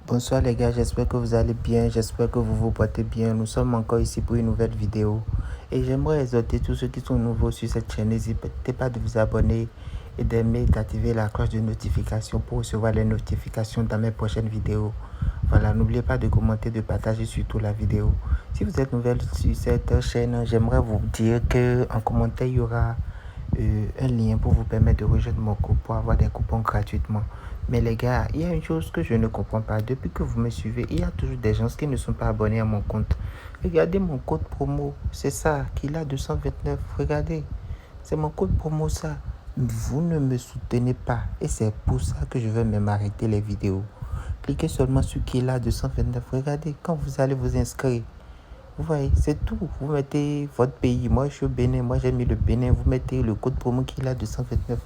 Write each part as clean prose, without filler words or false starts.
Bonsoir les gars, j'espère que vous allez bien, j'espère que vous vous portez bien. Nous sommes encore ici pour une nouvelle vidéo. Et j'aimerais exhorter tous ceux qui sont nouveaux sur cette chaîne, n'hésitez pas de vous abonner et d'aimer, d'activer la cloche de notification pour recevoir les notifications dans mes prochaines vidéos. Voilà, n'oubliez pas de commenter, de partager surtout la vidéo. Si vous êtes nouvelle sur cette chaîne, j'aimerais vous dire qu'en commentaire, il y aura un lien pour vous permettre de rejoindre mon groupe pour avoir des coupons gratuitement. Mais les gars, il y a une chose que je ne comprends pas. Depuis que vous me suivez, il y a toujours des gens qui ne sont pas abonnés à mon compte. Regardez mon code promo, c'est ça, qu'il a 229. Regardez, c'est mon code promo ça. Vous ne me soutenez pas et c'est pour ça que je vais même arrêter les vidéos. Cliquez seulement sur qu'il a 229. Regardez, quand vous allez vous inscrire, vous voyez, c'est tout. Vous mettez votre pays. Moi, je suis au Bénin. Moi, j'ai mis le Bénin. Vous mettez le code promo qu'il a 229.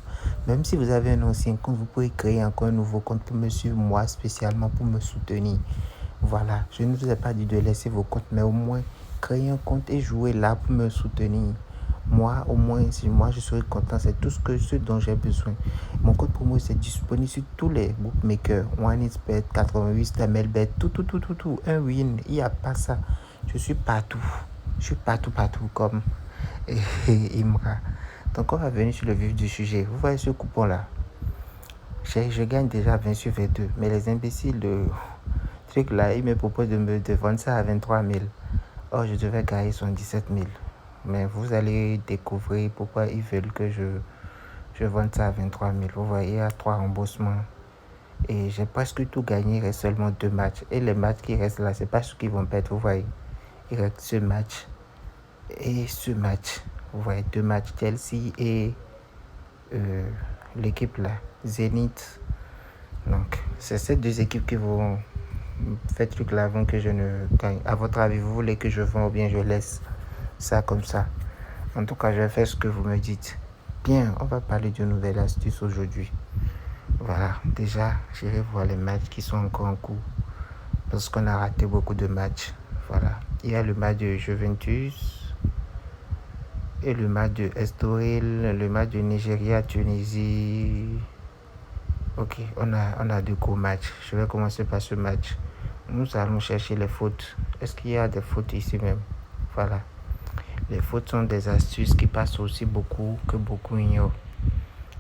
Même si vous avez un ancien compte, vous pouvez créer encore un nouveau compte pour me suivre, moi, spécialement pour me soutenir. Voilà. Je ne vous ai pas dit de laisser vos comptes, mais au moins, créez un compte et jouez là pour me soutenir. Moi, au moins, si moi, je serai content. C'est tout ce dont j'ai besoin. Mon code promo, c'est disponible sur tous les bookmakers. OneXBet, 88, StamelBet, tout. Un win. Il n'y a pas ça. Je suis partout. Je suis partout comme Imra. Donc, on va venir sur le vif du sujet. Vous voyez ce coupon-là? Je gagne déjà 20 sur 22. Mais les imbéciles de truc là, ils me proposent de vendre ça à 23 000. Oh, je devais gagner 77 000. Mais vous allez découvrir pourquoi ils veulent que je vende ça à 23 000. Vous voyez, il y a 3 remboursements. Et j'ai presque tout gagné. Il reste seulement 2 matchs. Et les matchs qui restent là, c'est pas ceux qui vont perdre. Vous voyez, il reste ce match. Et ce match, vous voyez, 2 matchs, Chelsea et l'équipe là, Zénith. Donc, c'est ces 2 équipes qui vont faire truc là avant que je ne gagne. À votre avis, vous voulez que je vende ou bien je laisse ça comme ça? En tout cas, je vais faire ce que vous me dites. Bien, on va parler d'une nouvelle astuce aujourd'hui. Voilà, déjà, j'irai voir les matchs qui sont encore en cours. Parce qu'on a raté beaucoup de matchs. Voilà, il y a le match de Juventus et le match de Estoril, le match de Nigeria, Tunisie. Ok, on a 2 gros matchs. Je vais commencer par ce match. Nous allons chercher les fautes. Est-ce qu'il y a des fautes ici même? Voilà. Les fautes sont des astuces qui passent aussi beaucoup, que beaucoup ignorent.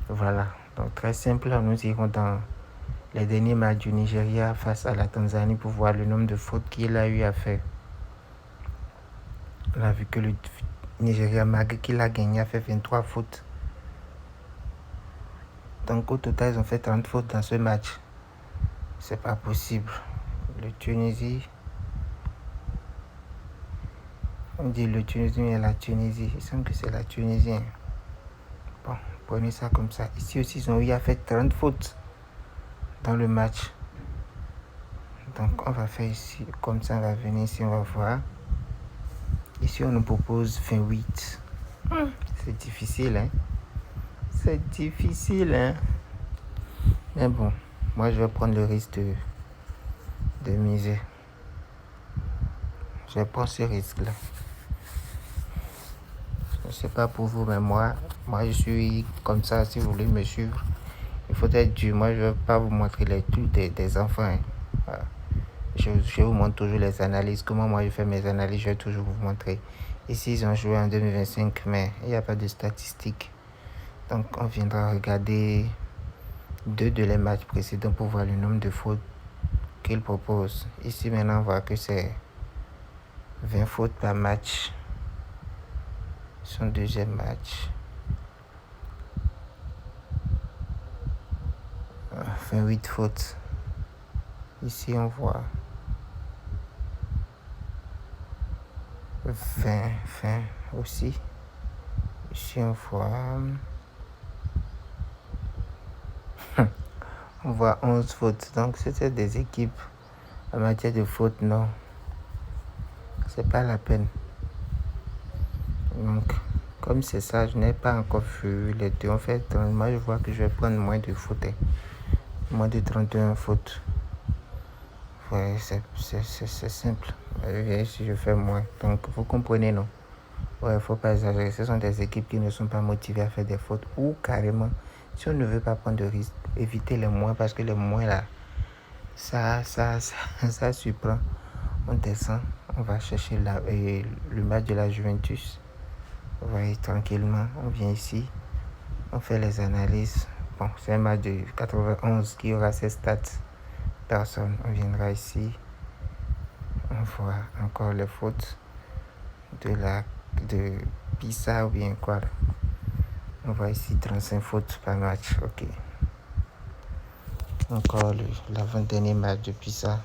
Voilà. Donc très simple, nous irons dans les derniers matchs du Nigeria face à la Tanzanie pour voir le nombre de fautes qu'il a eu à faire. On a vu que le Nigeria, malgré qu'il a gagné, a fait 23 fautes. Donc au total, ils ont fait 30 fautes dans ce match. C'est pas possible. Le Tunisie. On dit le Tunisie, mais la Tunisie. Il semble que c'est la Tunisie. Bon, prenez ça comme ça. Ici aussi, ils ont eu à faire 30 fautes dans le match. Donc on va faire ici, comme ça on va venir ici, on va voir. Ici on nous propose 28. C'est difficile, hein. C'est difficile, hein. Mais bon, moi je vais prendre le risque de miser. Je prends ce risque-là. Je ne sais pas pour vous, mais moi je suis comme ça. Si vous voulez me suivre, il faut être dur. Moi je ne vais pas vous montrer les trucs des enfants, hein. Voilà. Je vous montre toujours les analyses. Comment moi je fais mes analyses, je vais toujours vous montrer. Ici, ils ont joué en 2025, mais il n'y a pas de statistiques. Donc, on viendra regarder 2 de les matchs précédents pour voir le nombre de fautes qu'ils proposent. Ici, maintenant, on voit que c'est 20 fautes par match. Son deuxième match. 28 fautes. Ici, on voit 20 aussi. Ici, on voit 11 fautes. Donc, c'était des équipes en matière de fautes, non. C'est pas la peine. Donc, comme c'est ça, je n'ai pas encore vu les 2. En fait, moi, je vois que je vais prendre moins de fautes. Moins de 31 fautes. Ouais, c'est simple. Si je fais moins. Donc, vous comprenez, non? Ouais, il ne faut pas exagérer. Ce sont des équipes qui ne sont pas motivées à faire des fautes. Ou carrément, si on ne veut pas prendre de risques, évitez les moins parce que les moins là, Ça surprend. On descend, on va chercher le match de la Juventus. Vous voyez, tranquillement, on vient ici, on fait les analyses. Bon, c'est un match de 91 qui aura ses stats. Personne, on viendra ici, on voit encore les fautes de Pisa ou bien quoi. On voit ici 35 fautes par match, ok. Encore l'avant-dernier match de Pisa.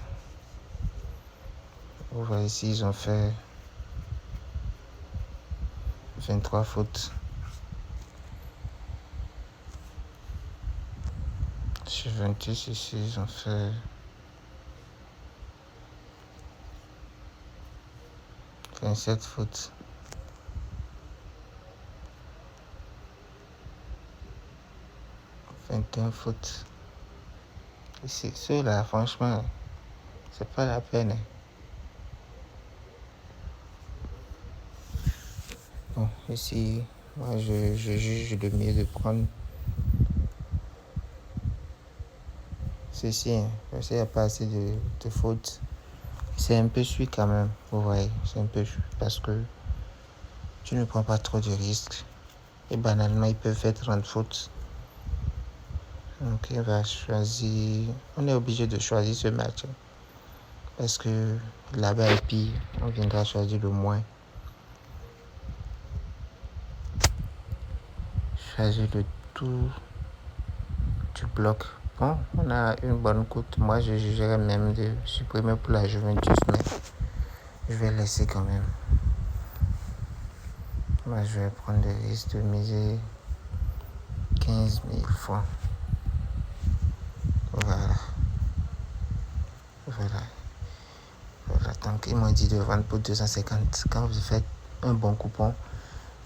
Vous voyez ici, ils ont fait 23 fautes. Juventus ici, ils ont fait 27 fautes. Fautes. Ici, ceux-là, franchement, c'est pas la peine. Bon, ici, moi, je juge le mieux de prendre ceci, parce qu'il n'y a pas assez de fautes. C'est un peu suit quand même, vous voyez, c'est un peu suit, parce que tu ne prends pas trop de risques. Et banalement, ils peuvent faire 30 fautes. Donc, on va choisir. On est obligé de choisir ce match. Parce que là-bas est pire. On viendra choisir le moins. Choisir le tout du bloc. Bon, on a une bonne cote. Moi, je jugerais même de supprimer pour la Juventus, mais je vais laisser quand même. Moi, je vais prendre le risque de miser 15 000 francs. Voilà, donc ils m'ont dit de vendre pour 250. Quand vous faites un bon coupon,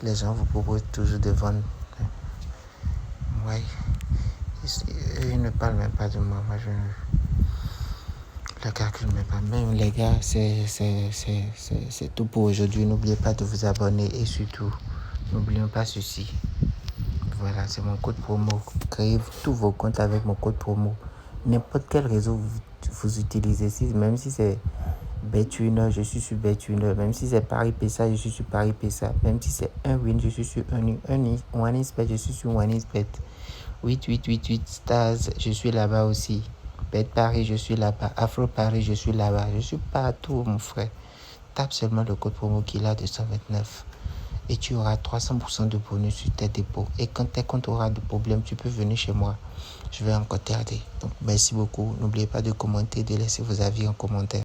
les gens vous proposent toujours de vendre. Ouais. Ils ne parlent même pas de moi. Moi, je ne le calcule même pas. Même les gars, c'est tout pour aujourd'hui. N'oubliez pas de vous abonner et surtout, n'oublions pas ceci. Voilà, c'est mon code promo. Créez tous vos comptes avec mon code promo. N'importe quel réseau vous utilisez, même si c'est BetWinner, je suis sur BetWinner. Même si c'est Paris PSA, je suis sur Paris PSA. Même si c'est un win, je suis sur OneXBet, je suis sur OneXBet. 8888 Stars, je suis là-bas aussi. Bet Paris, je suis là-bas. Afro Paris, je suis là-bas. Je suis partout, mon frère. Tape seulement le code promo qu'il a 229 et tu auras 300% de bonus sur tes dépôts. Et quand tes comptes aura de problèmes, tu peux venir chez moi. Je vais encore t'aider. Donc, merci beaucoup. N'oubliez pas de commenter, de laisser vos avis en commentaire.